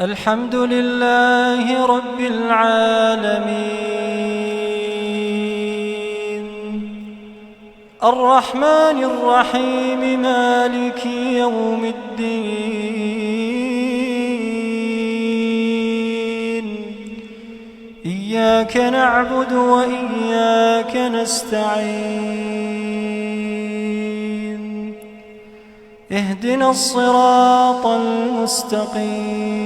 الحمد لله رب العالمين الرحمن الرحيم مالك يوم الدين إياك نعبد وإياك نستعين اهدنا الصراط المستقيم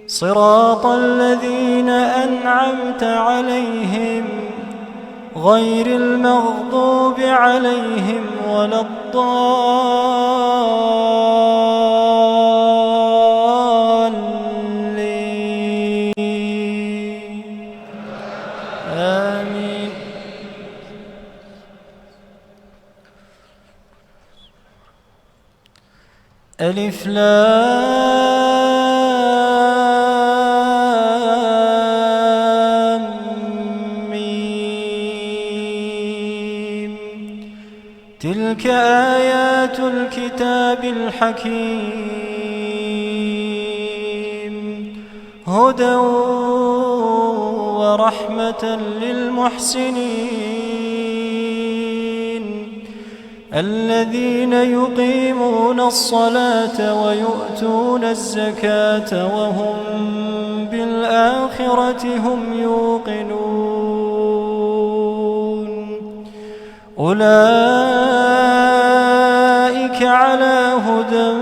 صراط الذين أنعمت عليهم غير المغضوب عليهم ولا الضالين آمين. ألف لام ميم تلك آيات الكتاب الحكيم هدى ورحمة للمحسنين الذين يقيمون الصلاة ويؤتون الزكاة وهم بالآخرة هم يوقنون أولئك على هدى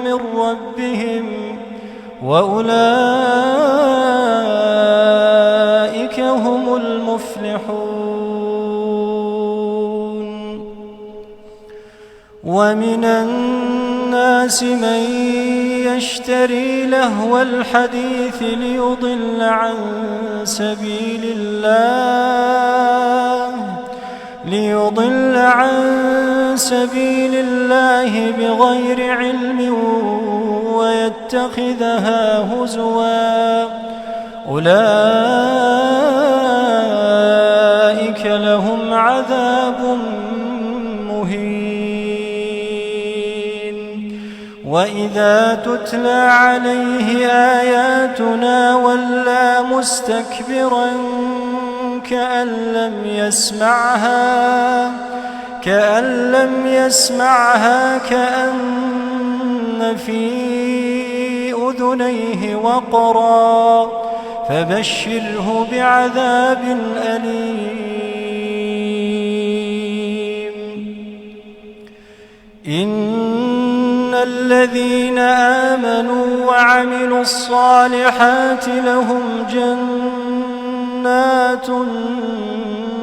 من ربهم وأولئك هم المفلحون. ومن الناس من يشتري لهو الحديث ليضل عن سبيل الله بغير علم ويتخذها هزوا أولئك لهم عذاب مهين. وإذا تتلى عليه آياتنا ولى مستكبرا كأن لم يسمعها كأن في أذنيه وقرا فبشره بعذاب أليم. إن الذين آمنوا وعملوا الصالحات لهم جنات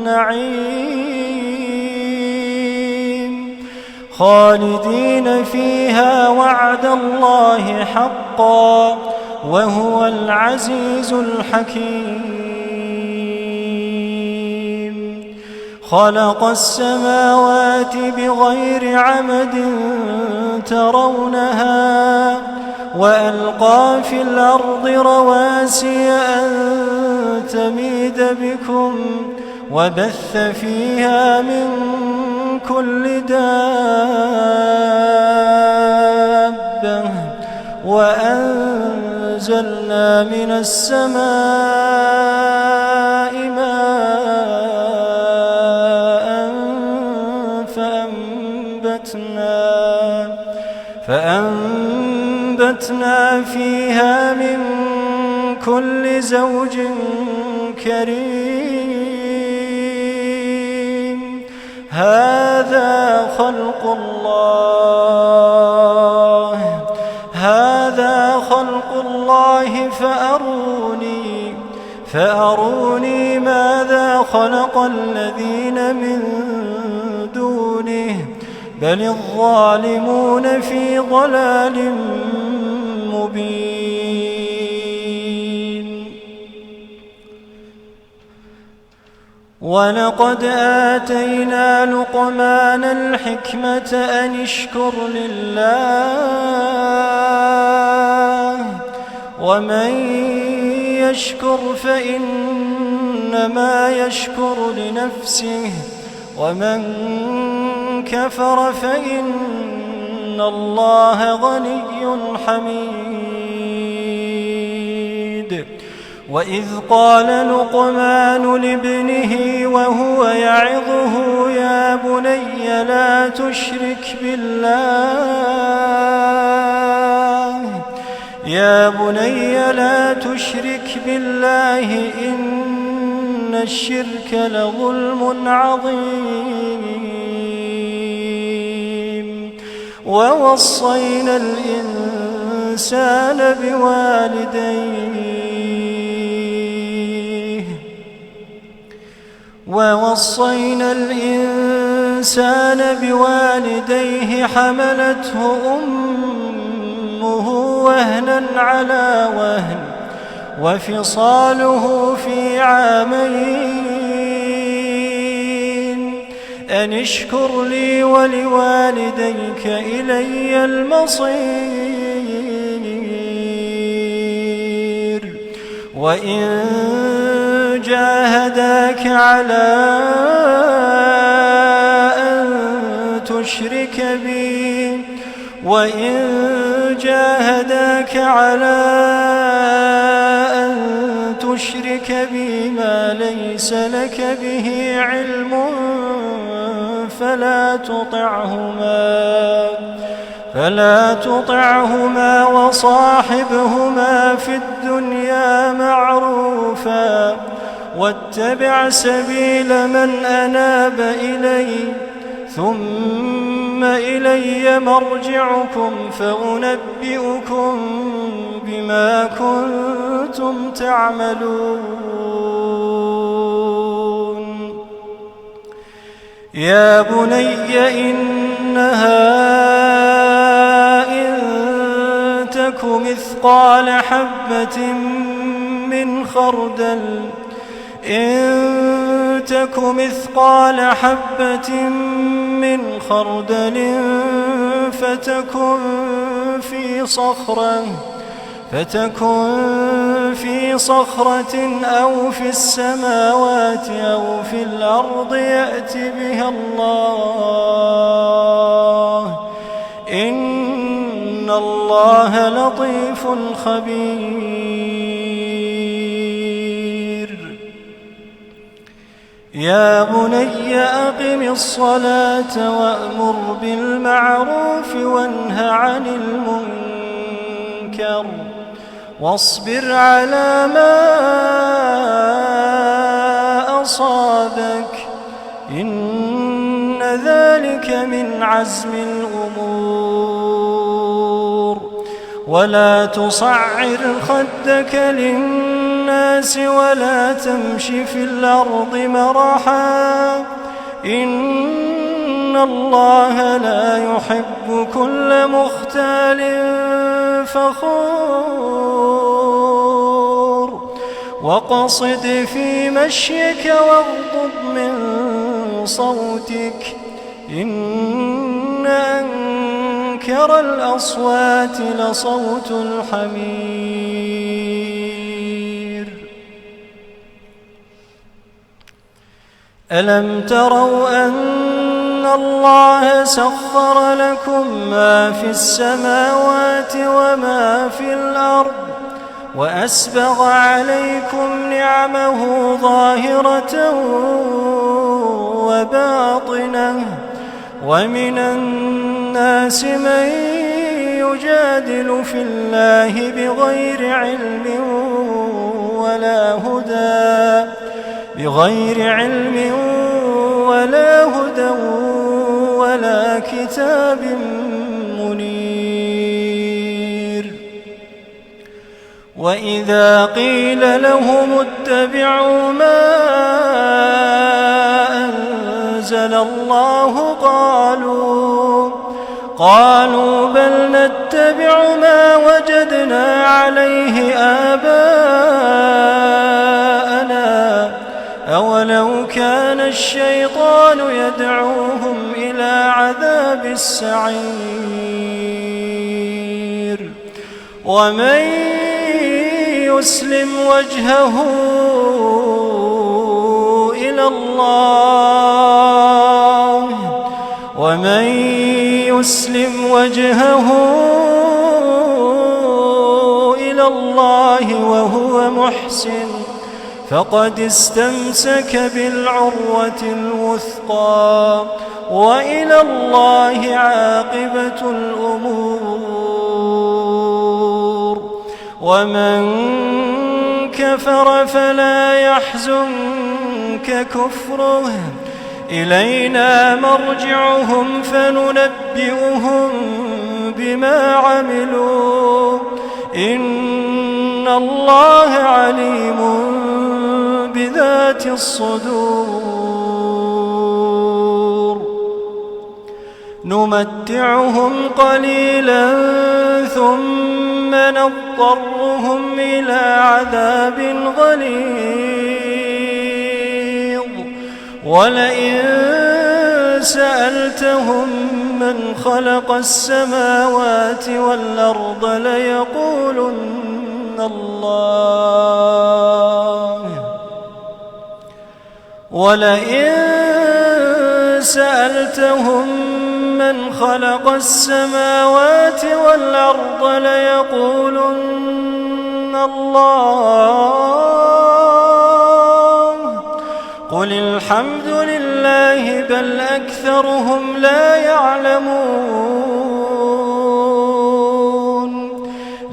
النعيم خالدين فيها وعد الله حقا وهو العزيز الحكيم. خلق السماوات بغير عمد ترونها وألقى في الأرض رواسي أن تميد بكم وبث فيها من كل دابة وأنزلنا من السماء ماء فأنبتنا فيها من كل زوج كريم. هذا خلق الله فأروني ماذا خلق الذين من دونه بل الظالمون في ضلال مبين. ولقد آتينا لقمان الحكمة أن اشكر لله ومن يشكر فإنما يشكر لنفسه ومن كفر فإن إن الله غني حميد. وإذ قال لقمان لابنه وهو يعظه يا بني لا تشرك بالله إن الشرك لظلم عظيم. ووصينا الإنسان بوالديه حملته أمه وهنا على وهن وفصاله في عامين أن اشكر لي ولوالديك إلي المصير. وإن جاهداك على أن تشرك بي ما ليس لك به علم فلا تطعهما وصاحبهما في الدنيا معروفا واتبع سبيل من أناب إلي ثم إلي مرجعكم فأنبئكم بما كنتم تعملون. يا بني إنها إن تك مثقال حبة من خردل فتكن في صخرة أو في السماوات أو في الأرض يأت بها الله إن الله لطيف خبير. يا بني أقم الصلاة وأمر بالمعروف وانه عن المنكر واصبر على ما أصابك إن ذلك من عزم الأمور. ولا تصعر خدك للناس ولا تمش في الأرض مرحا إن الله لا يحب كل مختال فخور. وقصد في مشيك واغضض من صوتك إن أنكر الأصوات لصوت الحمير. ألم تروا أن الله سخر لكم ما في السماوات وما في الأرض وأسبغ عليكم نعمه ظاهرة وباطنة ومن الناس من يجادل في الله بغير علم ولا هدى ولا كتاب منير. وإذا قيل لهم اتبعوا ما أنزل الله قالوا بل نتبع ما وجدنا عليه آباءنا أولو كان الشيطان يدعوهم إلى عذاب السعير. ومن يسلم وجهه إلى الله ومن يسلم وجهه إلى الله وهو محسن فقد استمسك بالعروة الوثقى وإلى الله عاقبة الأمور. ومن كفر فلا يحزنك كفره إلينا مرجعهم فننبئهم بما عملوا إن الله عليم بذات الصدور. نمتعهم قليلا ثم نضطرهم إلى عذاب غليظ ولئن سألتهم من خلق السماوات والأرض ليقولن الله ولئن سألتهم من خلق السماوات والأرض ليقولن الله قل الحمد لله بل أكثرهم لا يعلمون.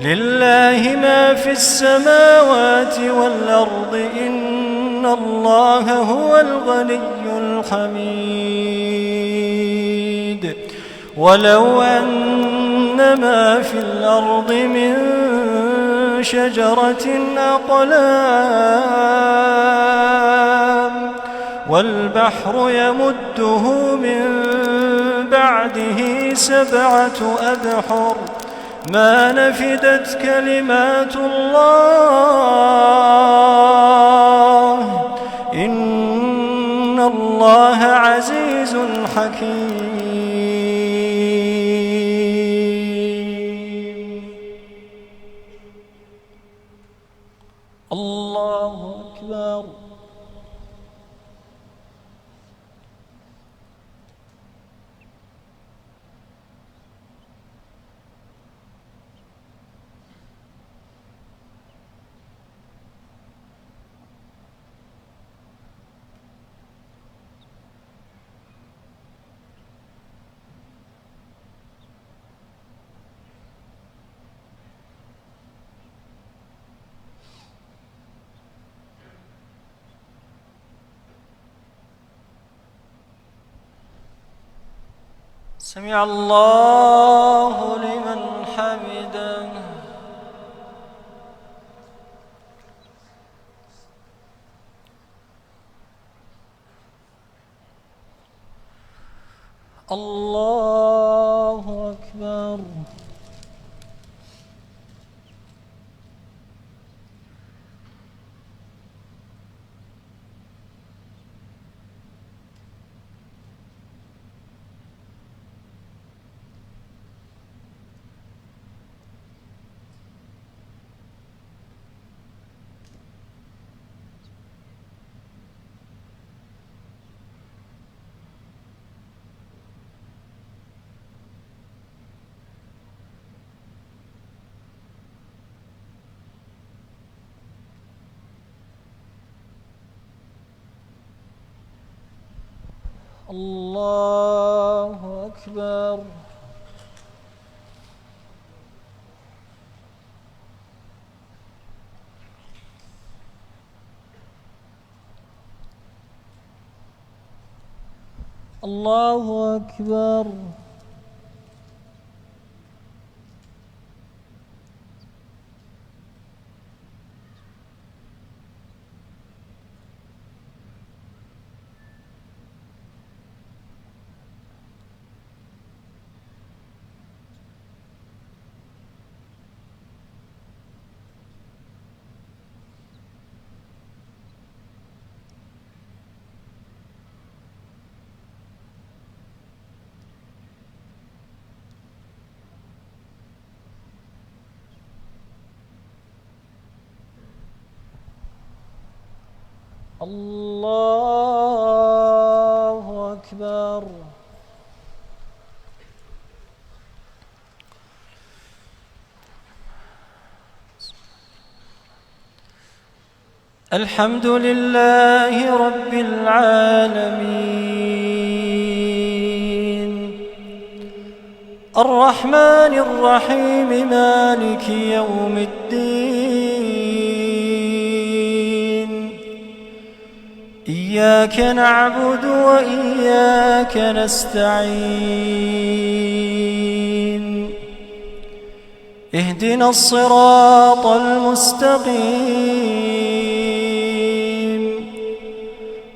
لله ما في السماوات والأرض إن الله هو الغني الحميد. ولو أن ما في الأرض من شجرة أقلام والبحر يمده من بعده 7 أبحر ما نفدت كلمات الله إن الله عزيز حكيم. الله أكبر. سمع الله لمن حمده. الله أكبر. الله أكبر. الله أكبر. الله أكبر. الحمد لله رب العالمين الرحمن الرحيم مالك يوم الدين إياك نعبد وإياك نستعين اهدنا الصراط المستقيم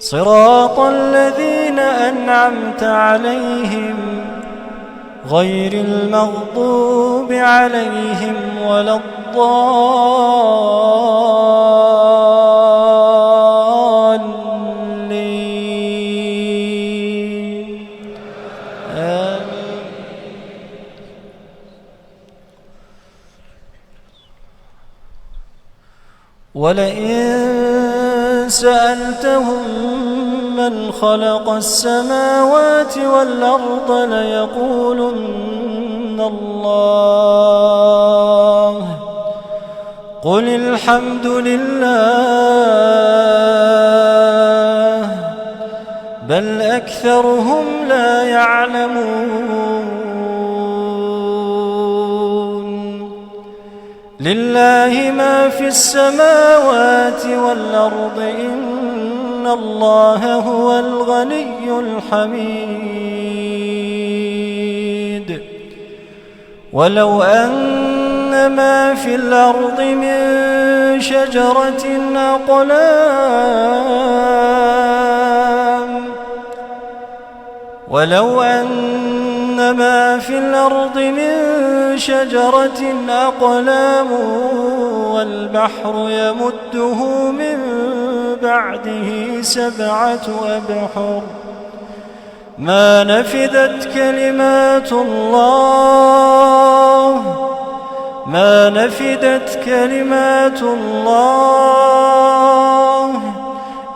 صراط الذين أنعمت عليهم غير المغضوب عليهم ولا الضالين آمين. ولئن سألتهم من خلق السماوات والأرض ليقولن الله قل الحمد لله بل أكثرهم لا يعلمون لله ما في السماوات والأرض إن الله هو الغني الحميد ولو أن ما في الأرض من شجرة أقلام ولو أن ما في الأرض من شجرة أقلام والبحر يمده من بعده 7 أبحر ما نفدت كلمات الله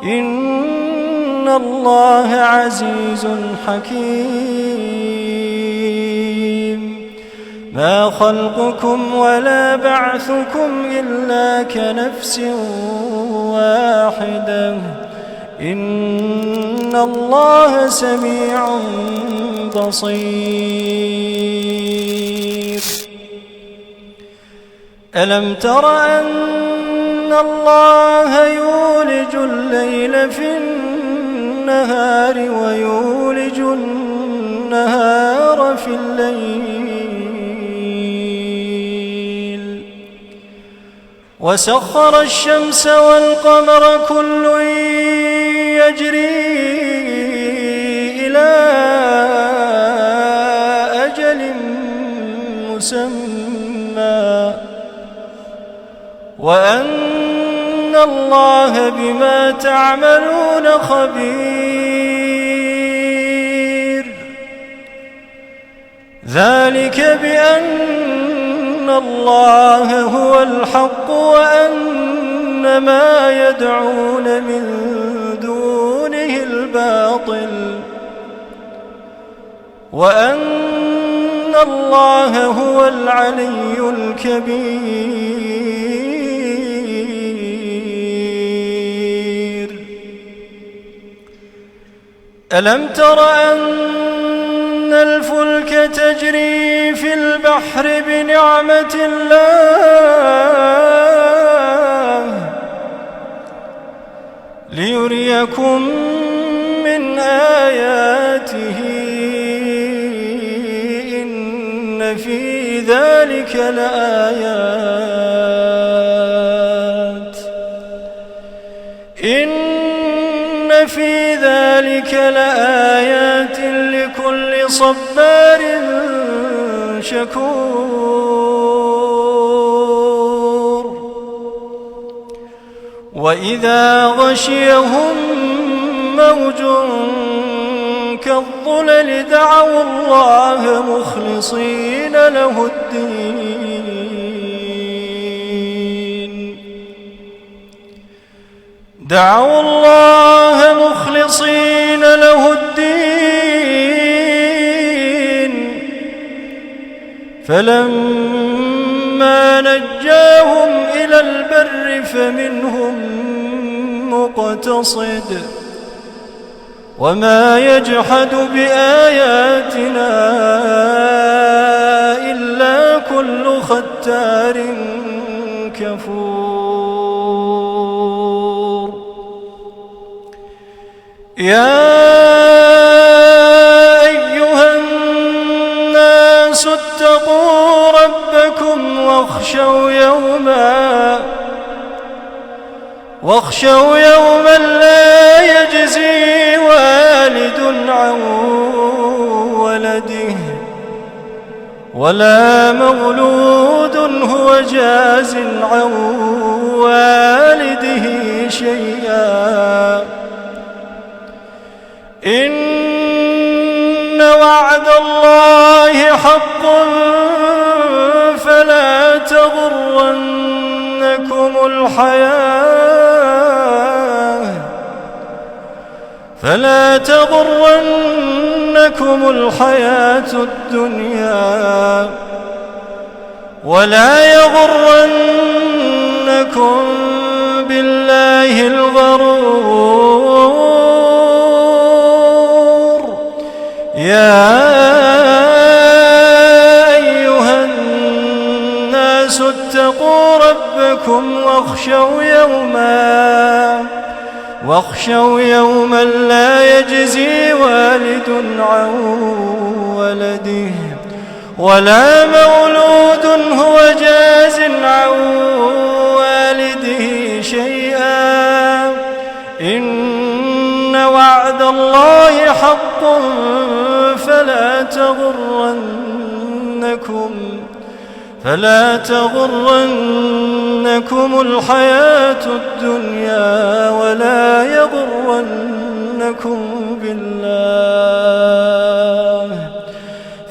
إن الله عزيز حكيم ما خلقكم ولا بعثكم إلا كنفس واحدة إن الله سميع بصير ألم تر أن الله يولج الليل في النهار ويولج النهار في الليل وسخر الشمس والقمر كل يجري إلى أجل مسمى وأن الله بما تعملون خبير ذلك بأن الله هو الحق وأن ما يدعون من دونه الباطل وأن الله هو العلي الكبير ألم تر أن الفلك تجري في البحر بنعمة الله ليريكم من آياته إن في ذلك لآيات لكل صبار شكور وإذا غشيهم موج كالظلل دعوا الله مخلصين له الدين فلما نجاهم إلى البر فمنهم مقتصد وما يجحد بآياتنا إلا كل ختار كفور يا أيها الناس اتقوا ربكم واخشوا يوما لا يجزي والد عن ولده ولا مولود هو جاز عن والده شيئا إن وعد الله حق فلا تغرنكم الحياة الدنيا ولا يغرنكم بالله الغرور يا أيها الناس اتقوا ربكم واخشوا يوما لا يجزي والد عن ولده ولا مولود هو جاز عن والده شيئا إن وعد الله حق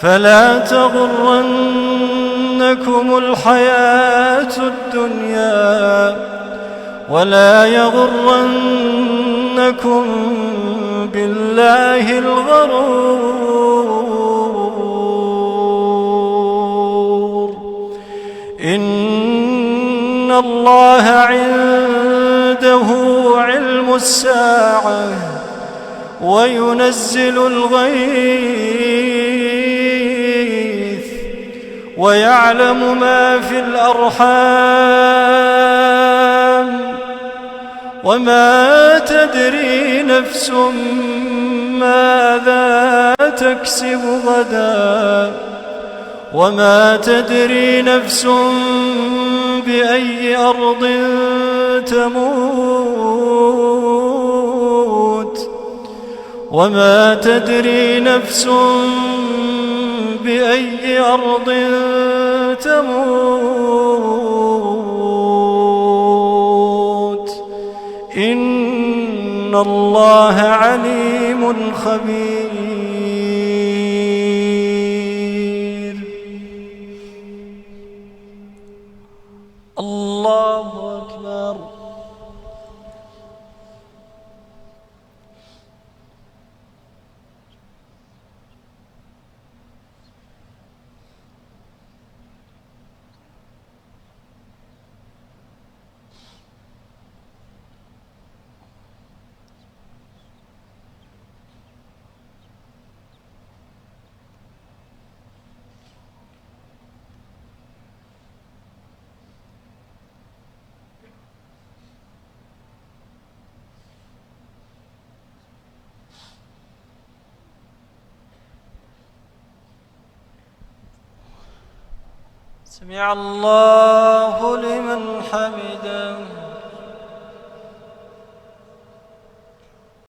فلا تغرنكم الحياة الدنيا ولا يغرنكم بالله الغرور إن الله عنده علم الساعة وينزل الغيث ويعلم ما في الأرحام وما تدري نفس ماذا تكسب غدا وما تدري نفس بأي أرض تموت وما تدري نفس بأي أرض تموت إن الله عليم خبير الله أكبر سمع الله لمن حمده